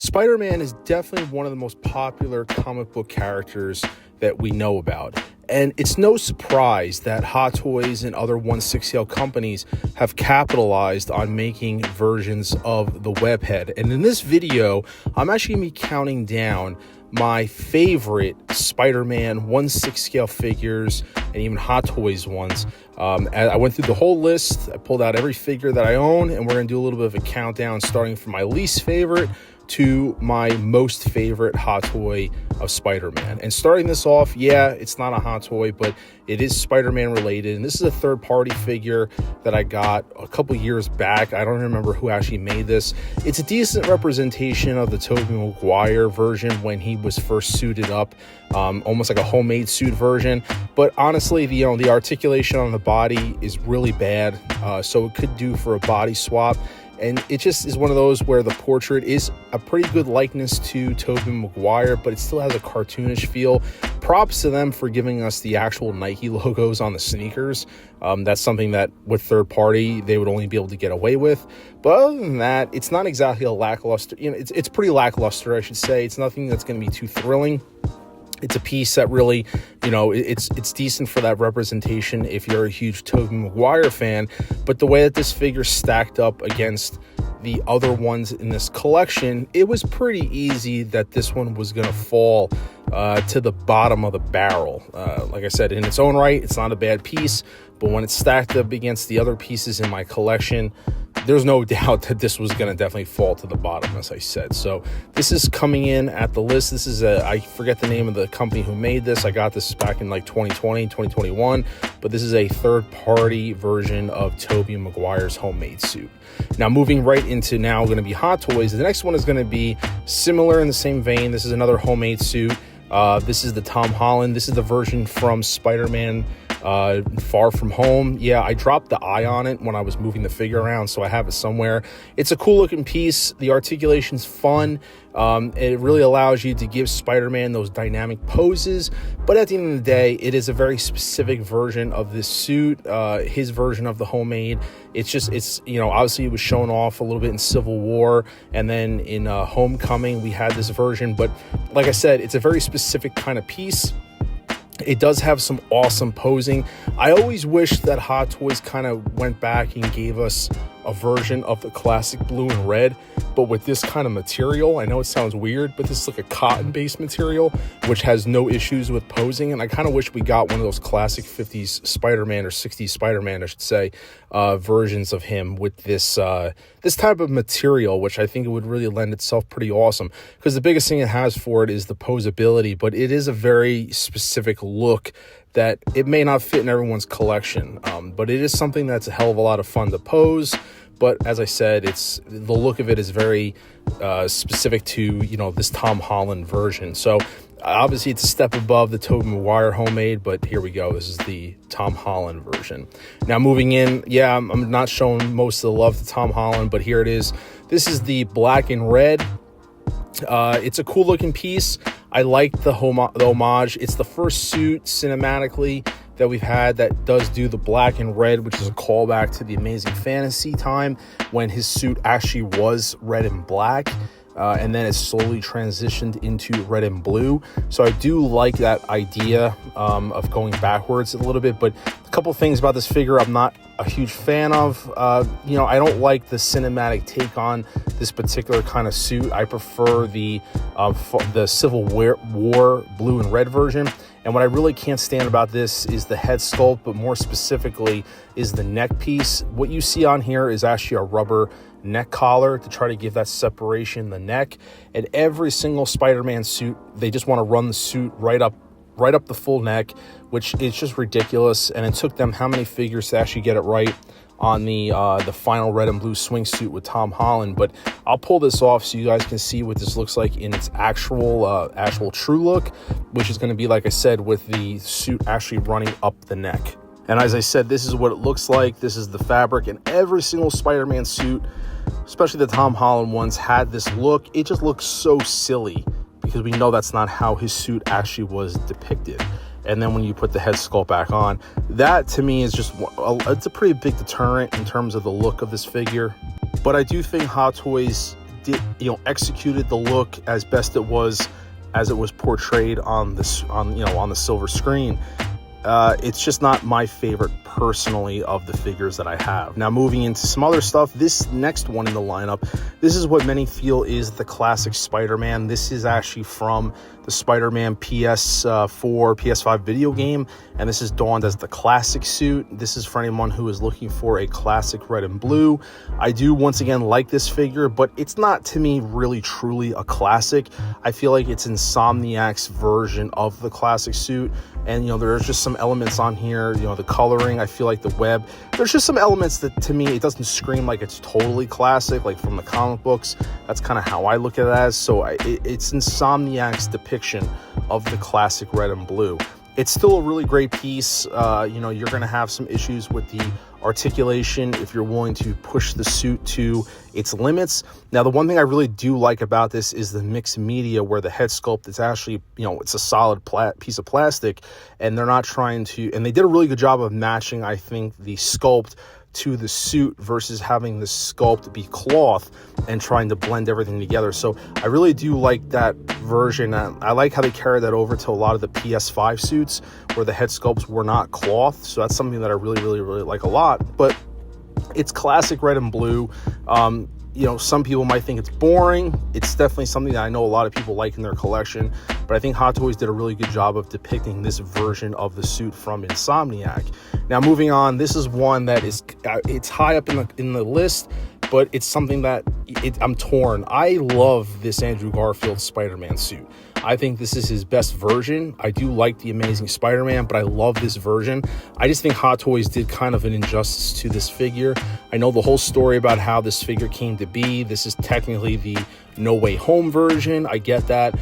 Spider-Man is definitely one of the most popular comic book characters that we know about. And it's no surprise that Hot Toys and other 1/6 scale companies have capitalized on making versions of the webhead. And in this video, I'm actually going to be counting down my favorite Spider-Man 1/6 scale figures and even Hot Toys ones. I went through the whole list. I pulled out every figure that I own, and we're going to do a little bit of a countdown starting from my least favorite to my most favorite Hot Toy of Spider-Man. And starting this off, yeah, it's not a Hot Toy, but it is Spider-Man related. And this is a third-party figure that I got a couple years back. I don't remember who actually made this. It's a decent representation of the Tobey Maguire version when he was first suited up, almost like a homemade suit version. But honestly, the articulation on the body is really bad, so it could do for a body swap. And it just is one of those where the portrait is a pretty good likeness to Tobey Maguire, but it still has a cartoonish feel. Props to them for giving us the actual Nike logos on the sneakers. That's something that with third party, they would only be able to get away with. But other than that, it's not exactly a lackluster, it's pretty lackluster, I should say. It's nothing that's going to be too thrilling. It's a piece that really, it's decent for that representation if you're a huge Tobey Maguire fan. But the way that this figure stacked up against the other ones in this collection, it was pretty easy that this one was going to fall to the bottom of the barrel. Like I said, in its own right, it's not a bad piece. But when it's stacked up against the other pieces in my collection, there's no doubt that this was going to definitely fall to the bottom, as I said. So this is coming in at the list. This is I forget the name of the company who made this. I got this back in like 2020, 2021. But this is a third-party version of Tobey Maguire's homemade suit. Now, moving right into now going to be Hot Toys. The next one is going to be similar in the same vein. This is another homemade suit. This is the Tom Holland. This is the version from Spider-Man Far From Home. Yeah, I dropped the eye on it when I was moving the figure around, so I have it somewhere. It's a cool looking piece. The articulation's fun. It really allows you to give Spider-Man those dynamic poses, but at the end of the day, it is a very specific version of this suit, his version of the homemade. Obviously it was shown off a little bit in Civil War, and then in Homecoming we had this version, but like I said, it's a very specific kind of piece. It does have some awesome posing. I always wish that Hot Toys kind of went back and gave us a version of the classic blue and red, but with this kind of material. I know it sounds weird, but this is like a cotton-based material, which has no issues with posing, and I kind of wish we got one of those classic 50s Spider-Man or 60s Spider-Man, I should say, versions of him with this type of material, which I think it would really lend itself pretty awesome, because the biggest thing it has for it is the posability, but it is a very specific look that it may not fit in everyone's collection, but it is something that's a hell of a lot of fun to pose. But as I said, the look of it is very specific to this Tom Holland version. So obviously it's a step above the Tobey Maguire homemade, but here we go. This is the Tom Holland version. Now moving in, yeah, I'm not showing most of the love to Tom Holland, but here it is. This is the black and red. It's a cool looking piece. I like the homage. It's the first suit cinematically that we've had that does do the black and red, which is a callback to the Amazing Fantasy time when his suit actually was red and black. And then it slowly transitioned into red and blue. So I do like that idea of going backwards a little bit. But a couple things about this figure I'm not a huge fan of. I don't like the cinematic take on this particular kind of suit. I prefer the Civil War blue and red version. And what I really can't stand about this is the head sculpt, but more specifically is the neck piece. What you see on here is actually a rubber neck collar to try to give that separation in the neck. And every single Spider-Man suit, they just want to run the suit right up the full neck, which is just ridiculous. And it took them how many figures to actually get it right on the final red and blue swimsuit with Tom Holland. But I'll pull this off so you guys can see what this looks like in its actual true look, which is going to be, like I said, with the suit actually running up the neck. And as I said, this is what it looks like. This is the fabric, and every single Spider-Man suit, especially the Tom Holland ones, had this look. It just looks so silly because we know that's not how his suit actually was depicted. And then when you put the head sculpt back on, that to me is just, it's a pretty big deterrent in terms of the look of this figure. But I do think Hot Toys did, executed the look as best it was, as it was portrayed on the silver screen. It's just not my favorite personally of the figures that I have. Now, moving into some other stuff, this next one in the lineup, this is what many feel is the classic Spider-Man. This is actually from the Spider-Man PS4, PS5 video game, and this is donned as the classic suit. This is for anyone who is looking for a classic red and blue. I do, once again, like this figure, but it's not, to me, really truly a classic. I feel like it's Insomniac's version of the classic suit, and there's just some elements on here, the coloring, I feel like the web, there's just some elements that, to me, it doesn't scream like it's totally classic, like from the comic books. That's kind of how I look at it as. So it's Insomniac's depiction of the classic red and blue. It's still a really great piece. You're going to have some issues with the articulation if you're willing to push the suit to its limits. Now, the one thing I really do like about this is the mixed media, where the head sculpt is actually, it's a solid piece of plastic, and they're not trying to, and they did a really good job of matching, I think, the sculpt to the suit versus having the sculpt be cloth and trying to blend everything together. So I really do like that version. I like how they carry that over to a lot of the PS5 suits where the head sculpts were not cloth. So that's something that I really, really, really like a lot. But it's classic red and blue. Some people might think it's boring. It's definitely something that I know a lot of people like in their collection, but I think Hot Toys did a really good job of depicting this version of the suit from Insomniac. Now, moving on, this is one that is, it's high up in the list, but it's something that I'm torn. I love this Andrew Garfield Spider-Man suit. I think this is his best version. I do like the Amazing Spider-Man, but I love this version. I just think Hot Toys did kind of an injustice to this figure. I know the whole story about how this figure came to be. This is technically the No Way Home version. I get that.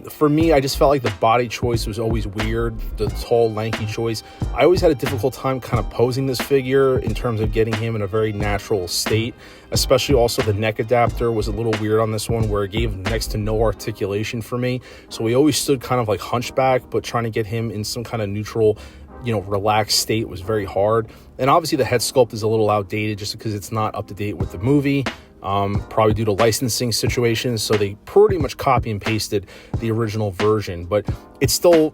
For me, I just felt like the body choice was always weird. The tall, lanky choice. I always had a difficult time kind of posing this figure in terms of getting him in a very natural state. Especially also the neck adapter was a little weird on this one, where it gave next to no articulation for me. So he always stood kind of like hunchback, but trying to get him in some kind of neutral, relaxed state was very hard. And obviously the head sculpt is a little outdated just because it's not up to date with the movie. Probably due to licensing situations, so they pretty much copy and pasted the original version, but it's still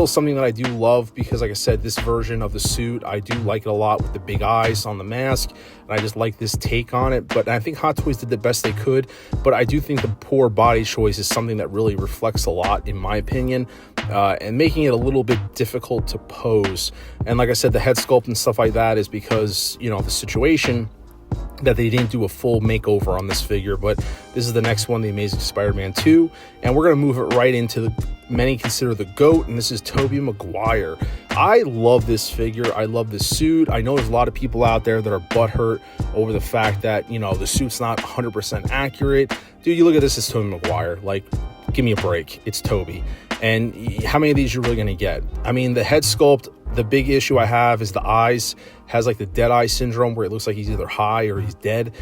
something that I do love, because like I said, this version of the suit, I do like it a lot with the big eyes on the mask, and I just like this take on it. But I think Hot Toys did the best they could, but I do think the poor body choice is something that really reflects a lot, in my opinion, and making it a little bit difficult to pose. And like I said, the head sculpt and stuff like that is because, the situation that they didn't do a full makeover on this figure. But this is the next one, the Amazing Spider-Man 2, and we're going to move it right into many consider the GOAT, and this is Tobey Maguire. I love this figure. I love this suit. I know there's a lot of people out there that are butthurt over the fact that, the suit's not 100% accurate. Dude, you look at this as Tobey Maguire. Like, give me a break. It's Tobey. And how many of these you're really going to get? I mean, the head sculpt, the big issue I have is the eyes. Has like the dead eye syndrome, where it looks like he's either high or he's dead.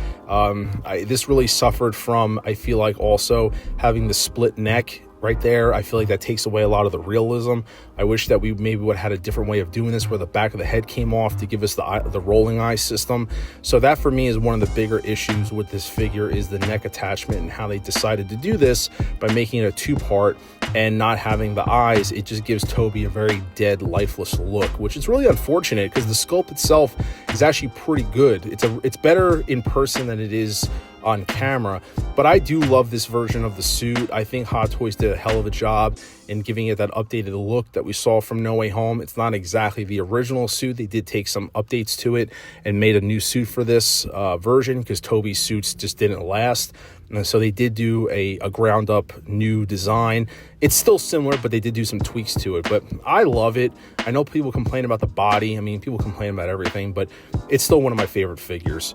This really suffered from, I feel like, also having the split neck right there. I feel like that takes away a lot of the realism. I wish that we maybe would have had a different way of doing this, where the back of the head came off to give us the rolling eye system. So that for me is one of the bigger issues with this figure, is the neck attachment and how they decided to do this by making it a two-part and not having the eyes. It just gives Tobey a very dead, lifeless look, which is really unfortunate, because the sculpt itself is actually pretty good. It's better in person than it is on camera, but I do love this version of the suit. I think Hot Toys did a hell of a job in giving it that updated look that we saw from No Way Home. It's not exactly the original suit. They did take some updates to it and made a new suit for this version, because Tobey's suits just didn't last. And so they did do a ground up new design. It's still similar, but they did do some tweaks to it. But I love it. I know people complain about the body. I mean, people complain about everything, but it's still one of my favorite figures.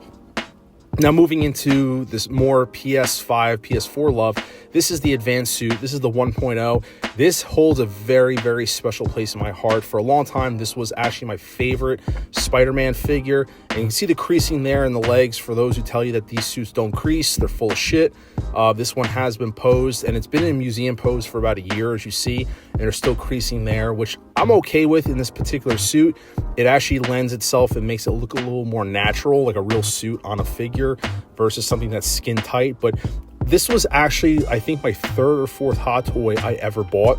Now, moving into this more PS5, PS4 love, this is the advanced suit. This is the 1.0. This holds a very, very special place in my heart. For a long time, this was actually my favorite Spider-Man figure. And you can see the creasing there in the legs. For those who tell you that these suits don't crease, they're full of shit. This one has been posed, and it's been in museum pose for about a year, as you see, and they're still creasing there, which I'm okay with in this particular suit. It actually lends itself and makes it look a little more natural, like a real suit on a figure versus something that's skin tight. But This was actually, I think, my third or fourth Hot Toy I ever bought,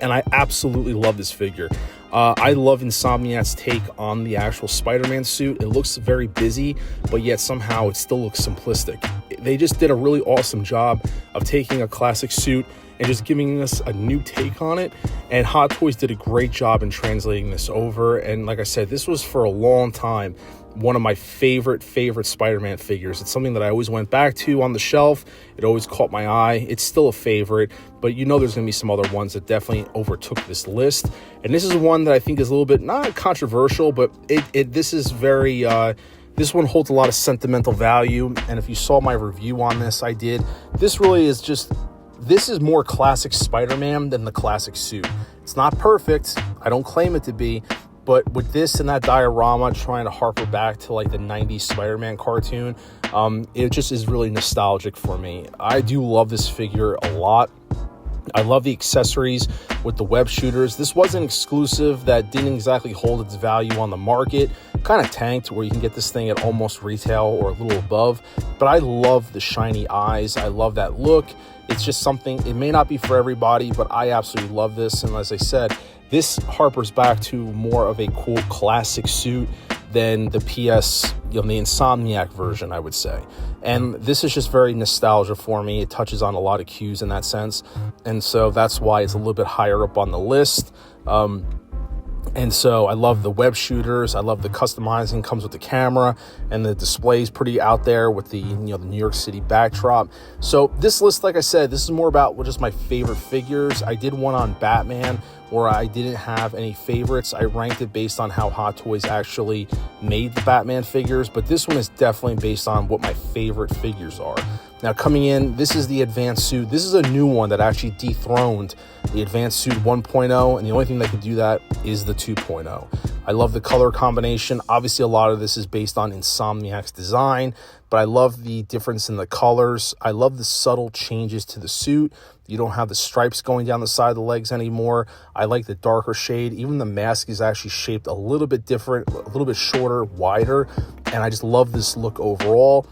and I absolutely love this figure. I love Insomniac's take on the actual Spider-Man suit. It looks very busy, but yet somehow it still looks simplistic. They just did a really awesome job of taking a classic suit and just giving us a new take on it. And Hot Toys did a great job in translating this over. And like I said, this was for a long time one of my favorite Spider-Man figures. It's something that I always went back to on the shelf. It always caught my eye. It's still a favorite, but you know there's going to be some other ones that definitely overtook this list. And this is one that I think is a little bit, not controversial, but this is very, this one holds a lot of sentimental value. And if you saw my review on this, I did. This really is just, this is more classic Spider-Man than the classic suit. It's not perfect. I don't claim it to be. But with this and that diorama trying to harper back to like the 90s Spider-Man cartoon, it just is really nostalgic for me. I do love this figure a lot. I love the accessories with the web shooters. This wasn't exclusive. That didn't exactly hold its value on the market. Kind of tanked where you can get this thing at almost retail or a little above. But I love the shiny eyes. I love that look. It's just something, it may not be for everybody, but I absolutely love this. And as I said, this harpers back to more of a cool classic suit than the the Insomniac version, I would say. And this is just very nostalgia for me. It touches on a lot of cues in that sense. And so that's why it's a little bit higher up on the list. And so I love the web shooters. I love the customizing comes with the camera, and the display's pretty out there with the, the New York City backdrop. So this list, like I said, this is more about just my favorite figures. I did one on Batman where I didn't have any favorites. I ranked it based on how Hot Toys actually made the Batman figures, but this one is definitely based on what my favorite figures are. Now coming in, this is the Advanced Suit. This is a new one that actually dethroned the Advanced Suit 1.0, and the only thing that can do that is the 2.0. I love the color combination. Obviously, a lot of this is based on Insomniac's design, but I love the difference in the colors. I love the subtle changes to the suit. You don't have the stripes going down the side of the legs anymore. I like the darker shade. Even the mask is actually shaped a little bit different, a little bit shorter, wider, and I just love this look overall.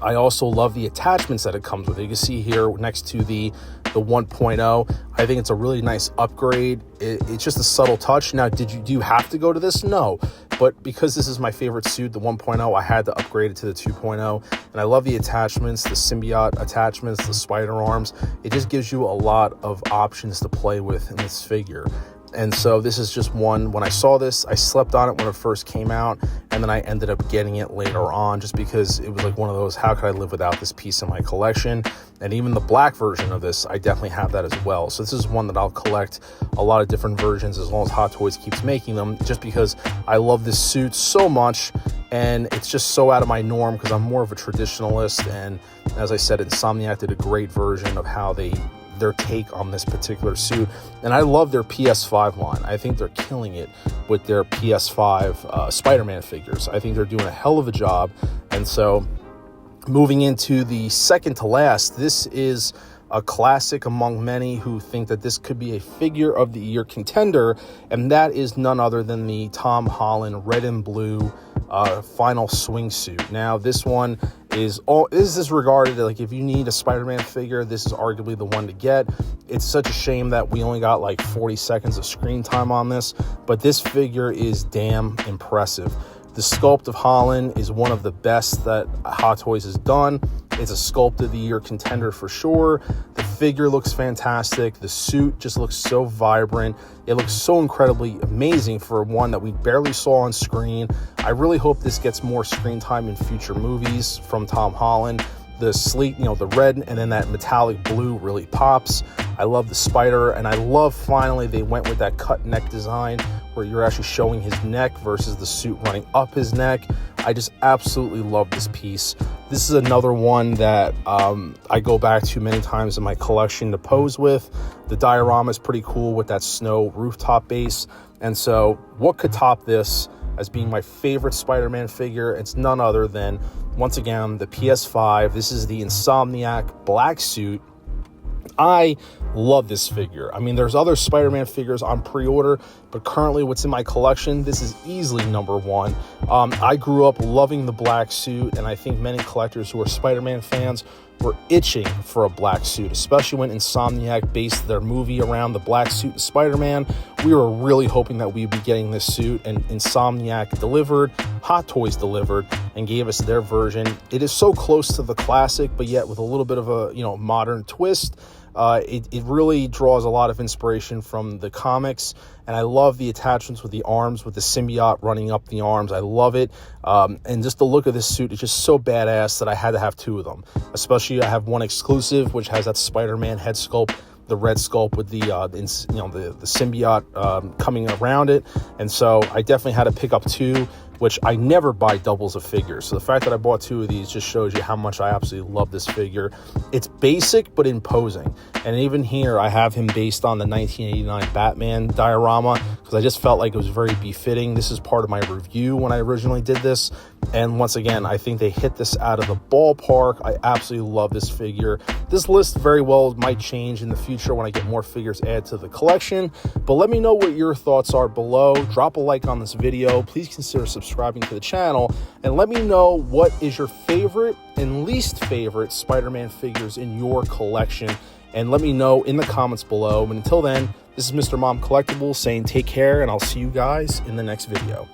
I also love the attachments that it comes with. You can see here next to the 1.0. I think it's a really nice upgrade. It's just a subtle touch. Now, do you have to go to this? No. But because this is my favorite suit, the 1.0, I had to upgrade it to the 2.0. And I love the attachments, the symbiote attachments, the spider arms. It just gives you a lot of options to play with in this figure. And so this is just one. When I saw this, I slept on it when it first came out, and then I ended up getting it later on just because it was like one of those, how could I live without this piece in my collection? And even the black version of this, I definitely have that as well. So this is one that I'll collect a lot of different versions as long as Hot Toys keeps making them, just because I love this suit so much, and it's just so out of my norm because I'm more of a traditionalist. And as I said, Insomniac did a great version of how their take on this particular suit, and I love their PS5 line. I think they're killing it with their PS5 Spider-Man figures. I think they're doing a hell of a job. And so moving into the second to last, this is a classic among many who think that this could be a figure of the year contender, and that is none other than the Tom Holland red and blue final swing suit. Now this one is regarded like, if you need a Spider-Man figure, this is arguably the one to get. It's such a shame that we only got like 40 seconds of screen time on this, but this figure is damn impressive. The sculpt of Holland is one of the best that Hot Toys has done. It's a sculpt of the year contender for sure. The figure looks fantastic. The suit just looks so vibrant. It looks so incredibly amazing for one that we barely saw on screen. I really hope this gets more screen time in future movies from Tom Holland. The sleek, the red and then that metallic blue really pops. I love the spider, and I love finally they went with that cut neck design where you're actually showing his neck versus the suit running up his neck. I just absolutely love this piece. This is another one that I go back to many times in my collection to pose with. The diorama is pretty cool with that snow rooftop base. And so what could top this as being my favorite Spider-Man figure? It's none other than, once again, the PS5. This is the Insomniac black suit. I love this figure. I mean, there's other Spider-Man figures on pre-order, but currently what's in my collection, this is easily number one. I grew up loving the black suit, and I think many collectors who are Spider-Man fans were itching for a black suit, especially when Insomniac based their movie around the black suit and Spider-Man. We were really hoping that we'd be getting this suit, and Insomniac delivered, Hot Toys delivered, and gave us their version. It is so close to the classic, but yet with a little bit of a modern twist. It really draws a lot of inspiration from the comics, and I love the attachments with the arms, with the symbiote running up the arms. I love it, and just the look of this suit is just so badass that I had to have two of them. Especially I have one exclusive, which has that Spider-Man head sculpt, the red sculpt with the symbiote coming around it, and so I definitely had to pick up two, which I never buy doubles of figures. So the fact that I bought two of these just shows you how much I absolutely love this figure. It's basic but imposing. And even here, I have him based on the 1989 Batman diorama because I just felt like it was very befitting. This is part of my review when I originally did this. And once again, I think they hit this out of the ballpark. I absolutely love this figure. This list very well might change in the future when I get more figures added to the collection. But let me know what your thoughts are below. Drop a like on this video. Please consider subscribing to the channel. And let me know what is your favorite and least favorite Spider-Man figures in your collection. And let me know in the comments below. And until then, this is Mr. Mom Collectibles saying take care, and I'll see you guys in the next video.